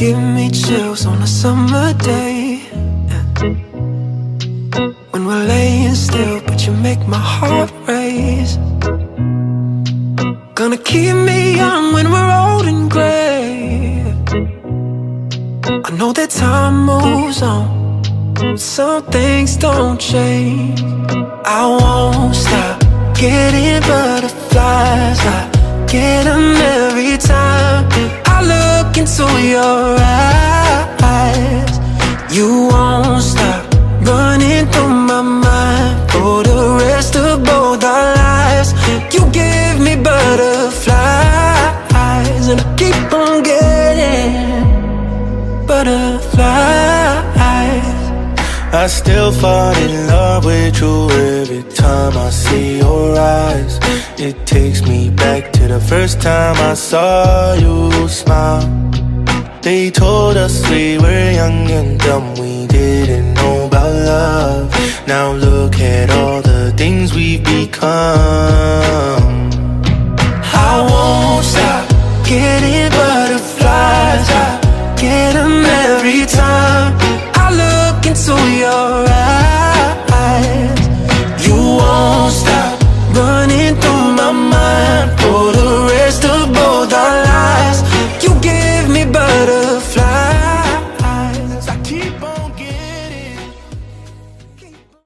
give me chills on a summer day, yeah. When we're laying still, but you make my heart race. Gonna keep me young when we're old and gray. I know that time moves on, but some things don't change. I won't stop getting butterflies. I get them every time I look into your eyes. You won't stop running through my mind for the rest of both our lives. You give me butterflies, and I keep on getting butterflies. I still fall in love with you every time I see your eyes. It takes me back to the first time I saw you smile. They told us we were young and dumb, we didn't know about love. Now look at all the things we've become. I won't stop getting butterflies. I get them every time I look into your eyes. You won't stop running through my mind